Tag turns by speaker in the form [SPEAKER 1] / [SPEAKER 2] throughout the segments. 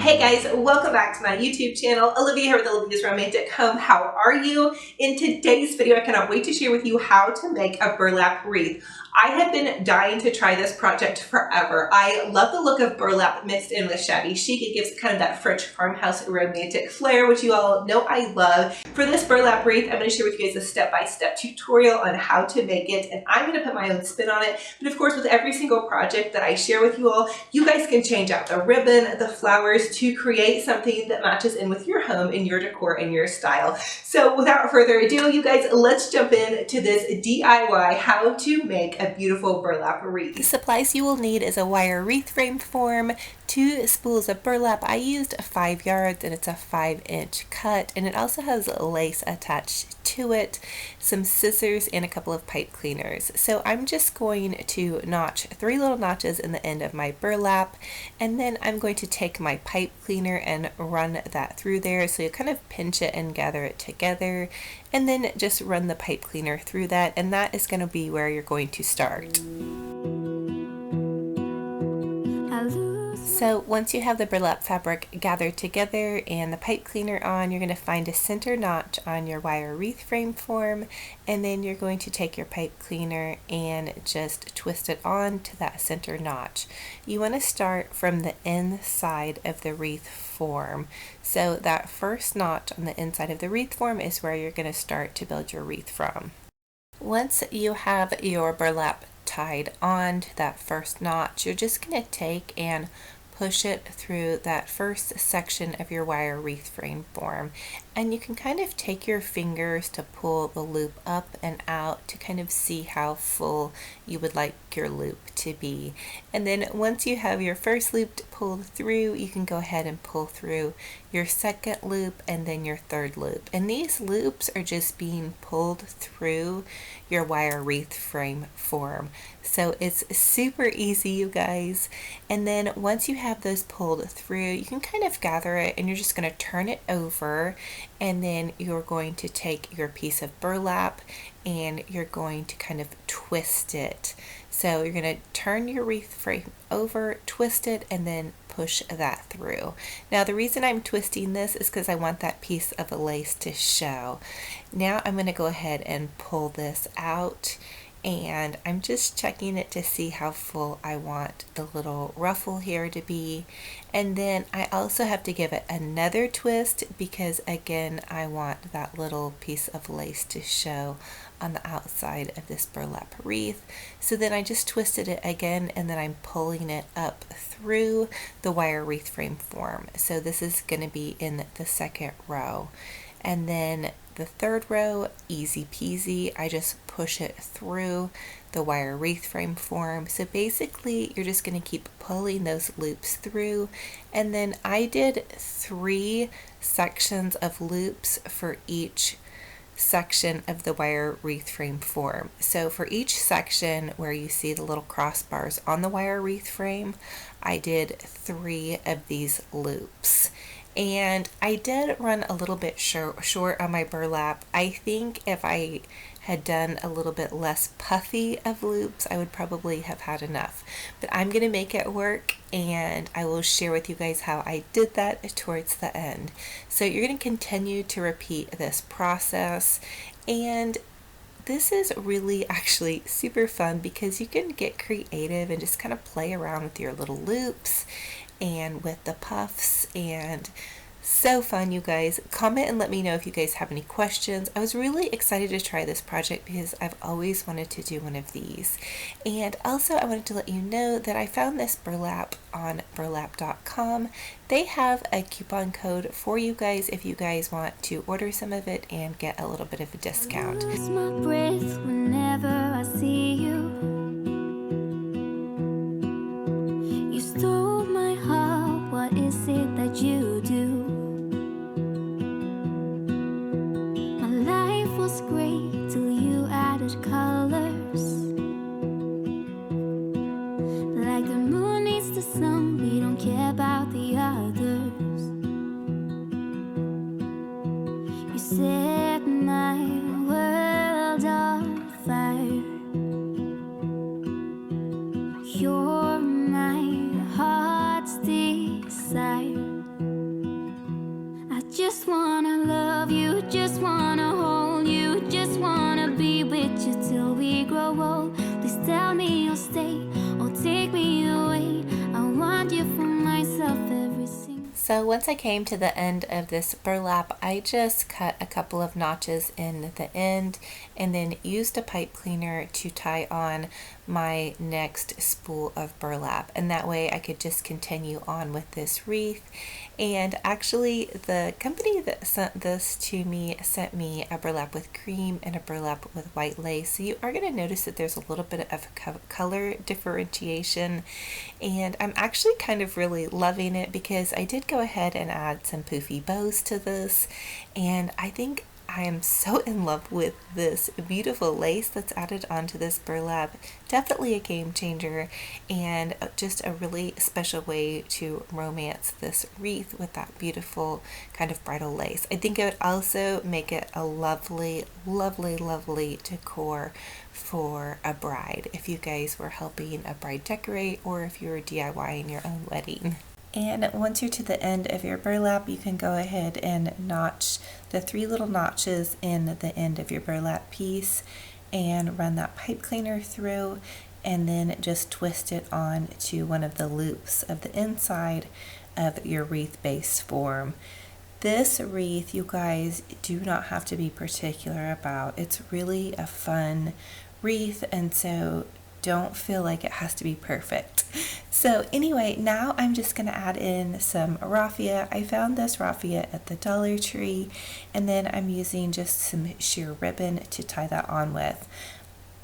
[SPEAKER 1] Hey guys, welcome back to my YouTube channel. Olivia here with Olivia's Romantic Home. How are you? In today's video, I cannot wait to share with you how to make a burlap wreath. I have been dying to try this project forever. I love the look of burlap mixed in with shabby chic. It gives kind of that French farmhouse romantic flair, which you all know I love. For this burlap wreath, I'm going to share with you guys a step-by-step tutorial on how to make it, and I'm going to put my own spin on it. But of course, with every single project that I share with you all, you guys can change out the ribbon, the flowers to create something that matches in with your home and your decor and your style. So without further ado, you guys, let's jump into this DIY how to make a beautiful burlap wreath. The supplies you will need is a wire wreath frame form, 2 spools of burlap. I used 5 yards and it's a 5-inch cut, and it also has lace attached to it, some scissors, and a couple of pipe cleaners. So I'm just going to notch 3 little notches in the end of my burlap, and then I'm going to take my pipe cleaner and run that through there. So you kind of pinch it and gather it together, and then just run the pipe cleaner through that, and that is going to be where you're going to start. So once you have the burlap fabric gathered together and the pipe cleaner on, you're going to find a center notch on your wire wreath frame form, and then you're going to take your pipe cleaner and just twist it on to that center notch. You want to start from the inside of the wreath form. So that first notch on the inside of the wreath form is where you're going to start to build your wreath from. Once you have your burlap tied on to that first notch, you're just going to take and push it through that first section of your wire wreath frame form, and you can kind of take your fingers to pull the loop up and out to kind of see how full you would like your loop to be. And then once you have your first loop pulled through, you can go ahead and pull through your second loop and then your third loop, and these loops are just being pulled through your wire wreath frame form. So it's super easy, you guys. And then once you have those pulled through, you can kind of gather it, and you're just going to turn it over, and then you're going to take your piece of burlap and you're going to kind of twist it. So you're going to turn your wreath frame over, twist it, and then push that through. Now the reason I'm twisting this is because I want that piece of lace to show. Now I'm going to go ahead and pull this out, and I'm just checking it to see how full I want the little ruffle here to be. And then I also have to give it another twist because again I want that little piece of lace to show on the outside of this burlap wreath. So then I just twisted it again, and then I'm pulling it up through the wire wreath frame form. So this is going to be in the second row, and then the third row, easy peasy, I just push it through the wire wreath frame form. So basically you're just going to keep pulling those loops through, and then I did 3 sections of loops for each section of the wire wreath frame form. So for each section where you see the little crossbars on the wire wreath frame, I did 3 of these loops. And I did run a little bit short on my burlap. I think if I had done a little bit less puffy of loops, I would probably have had enough. But I'm going to make it work, and I will share with you guys how I did that towards the end. So you're going to continue to repeat this process, and this is really actually super fun because you can get creative and just kind of play around with your little loops and with the puffs, and so fun, you guys. Comment and let me know if you guys have any questions. I was really excited to try this project because I've always wanted to do one of these. And also I wanted to let you know that I found this burlap on burlap.com. They have a coupon code for you guys if you guys want to order some of it and get a little bit of a discount.
[SPEAKER 2] I lose my breath whenever I see you. You stole my heart, what is it that you do? My life was great till you added colors. Like the moon needs the sun, we don't care about the others. You set my world on fire. You're my heart's desire. love you, just wanna hold you, just wanna be with you till we grow old. Please tell me you'll stay or take me away. I want you for myself every single.
[SPEAKER 1] So once I came to the end of this burlap, I just cut a couple of notches in the end and then used a pipe cleaner to tie on my next spool of burlap, and that way I could just continue on with this wreath. And actually the company that sent this to me sent me a burlap with cream and a burlap with white lace, so you are going to notice that there's a little bit of color differentiation, and I'm actually kind of really loving it because I did go ahead and add some poofy bows to this, and I think I am so in love with this beautiful lace that's added onto this burlap. Definitely a game changer and just a really special way to romance this wreath with that beautiful kind of bridal lace. I think it would also make it a lovely, lovely, lovely decor for a bride if you guys were helping a bride decorate or if you were DIYing your own wedding. And once you're to the end of your burlap, you can go ahead and notch the 3 little notches in the end of your burlap piece and run that pipe cleaner through, and then just twist it on to one of the loops of the inside of your wreath base form. This wreath, you guys do not have to be particular about. It's really a fun wreath, and so don't feel like it has to be perfect. So anyway, now I'm just going to add in some raffia. I found this raffia at the Dollar Tree, and then I'm using just some sheer ribbon to tie that on with.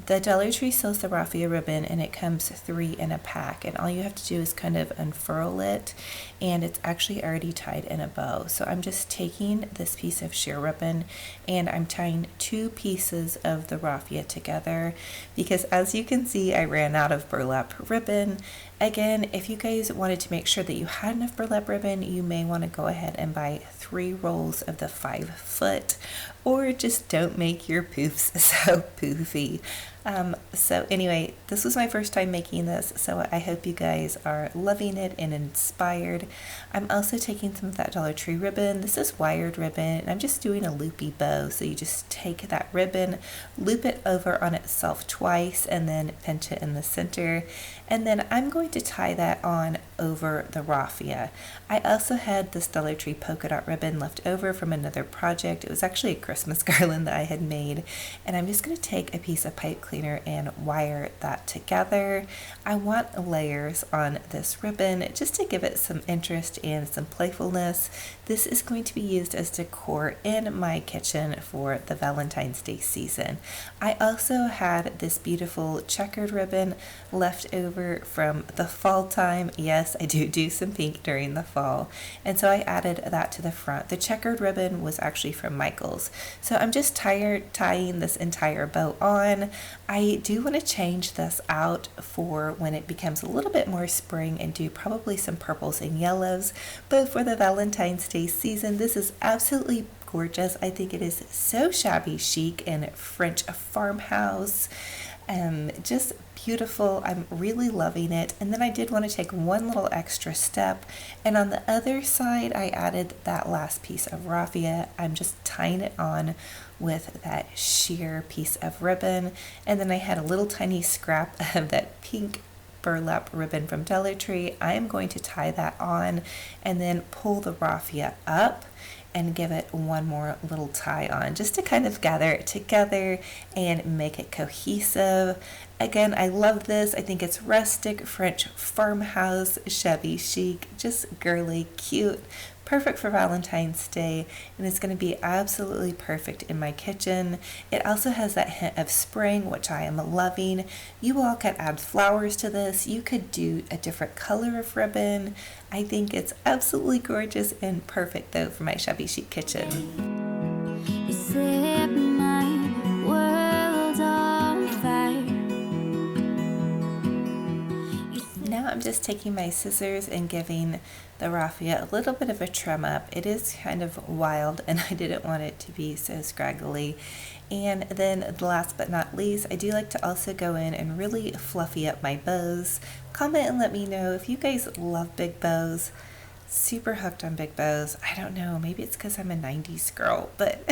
[SPEAKER 1] The Dollar Tree sells the raffia ribbon and it comes 3 in a pack, and all you have to do is kind of unfurl it, and it's actually already tied in a bow. So I'm just taking this piece of sheer ribbon and I'm tying 2 pieces of the raffia together because, as you can see, I ran out of burlap ribbon. Again, if you guys wanted to make sure that you had enough burlap ribbon, you may want to go ahead and buy 3 rolls of the 5-foot, or just don't make your poofs so poofy. So anyway, this was my first time making this, so I hope you guys are loving it and inspired. I'm also taking some of that Dollar Tree ribbon. This is wired ribbon, and I'm just doing a loopy bow. So you just take that ribbon, loop it over on itself twice, and then pinch it in the center. And then I'm going to tie that on over the raffia. I also had this Dollar Tree polka dot ribbon left over from another project. It was actually a Christmas garland that I had made, and I'm just going to take a piece of pipe cleaner and wire that together. I want layers on this ribbon just to give it some interest and some playfulness. This is going to be used as decor in my kitchen for the Valentine's Day season. I also had this beautiful checkered ribbon left over from the fall time. Yes, I do some pink during the fall, and so I added that to the front. The checkered ribbon was actually from Michael's. So I'm just tying this entire bow on. I do want to change this out for when it becomes a little bit more spring and do probably some purples and yellows, but for the Valentine's Day season, this is absolutely gorgeous. I think it is so shabby chic and French farmhouse. Just beautiful. I'm really loving it. And then I did want to take one little extra step, and on the other side I added that last piece of raffia. I'm just tying it on with that sheer piece of ribbon, and then I had a little tiny scrap of that pink burlap ribbon from Dollar Tree. I am going to tie that on and then pull the raffia up and give it one more little tie on just to kind of gather it together and make it cohesive. Again, I love this. I think it's rustic, French farmhouse, shabby chic, just girly, cute, perfect for Valentine's Day, and it's going to be absolutely perfect in my kitchen. It also has that hint of spring, which I am loving. You all could add flowers to this. You could do a different color of ribbon. I think it's absolutely gorgeous and perfect though for my shabby chic kitchen.
[SPEAKER 2] You set my world on fire.
[SPEAKER 1] Now I'm just taking my scissors and giving the raffia a little bit of a trim up. It is kind of wild and I didn't want it to be so scraggly. And then last but not least, I do like to also go in and really fluffy up my bows. Comment and let me know if you guys love big bows. super hooked on big bows. I don't know, maybe it's because I'm a 90s girl, but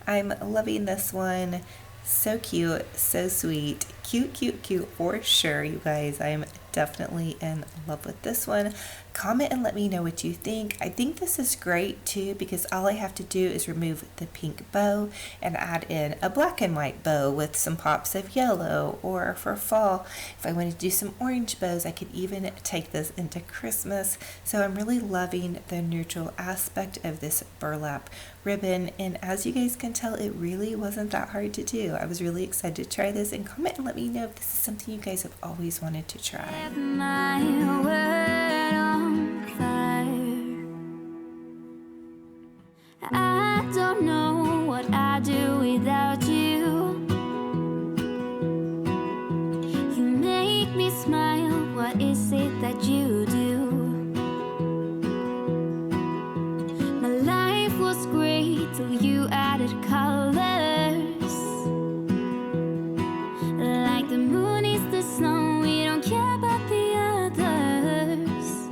[SPEAKER 1] I'm loving this one. So cute, so sweet, cute, cute, cute for sure, you guys. I'm definitely in love with this one. Comment and let me know what you think. I think this is great too because all I have to do is remove the pink bow and add in a black and white bow with some pops of yellow, or for fall, if I want to do some orange bows, I could even take this into Christmas. So I'm really loving the neutral aspect of this burlap ribbon, and as you guys can tell, it really wasn't that hard to do. I was really excited to try this, and comment and let me know if this is something you guys have always wanted to try.
[SPEAKER 2] My world on fire. I don't know what I'd do without you. You make me smile. What is it that you do? My life was great till you added colors. Like the moon is the snow, we don't care about the others.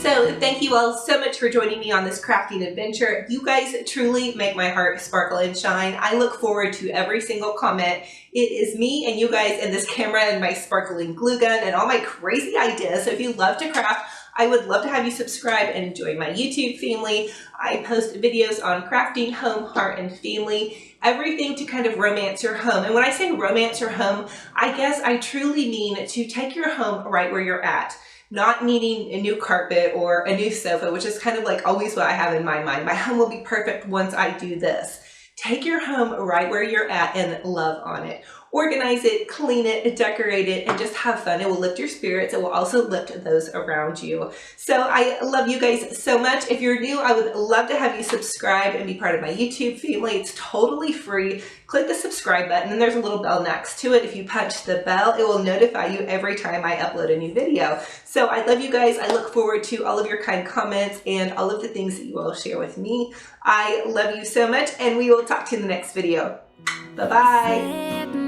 [SPEAKER 1] So thank you all so much for joining me on this crafting adventure. You guys truly make my heart sparkle and shine. I look forward to every single comment. It is me and you guys and this camera and my sparkling glue gun and all my crazy ideas. So if you love to craft, I would love to have you subscribe and join my YouTube family. I post videos on crafting, home, heart, and family. Everything to kind of romance your home. And when I say romance your home, I guess I truly mean to take your home right where you're at. Not needing a new carpet or a new sofa, which is kind of like always what I have in my mind. My home will be perfect once I do this. Take your home right where you're at and love on it. Organize it, clean it, decorate it, and just have fun. It will lift your spirits. It will also lift those around you. So I love you guys so much. If you're new, I would love to have you subscribe and be part of my YouTube family. It's totally free. Click the subscribe button and there's a little bell next to it. If you punch the bell, it will notify you every time I upload a new video. So I love you guys. I look forward to all of your kind comments and all of the things that you will share with me. I love you so much, and we will talk to you in the next video. Bye-bye.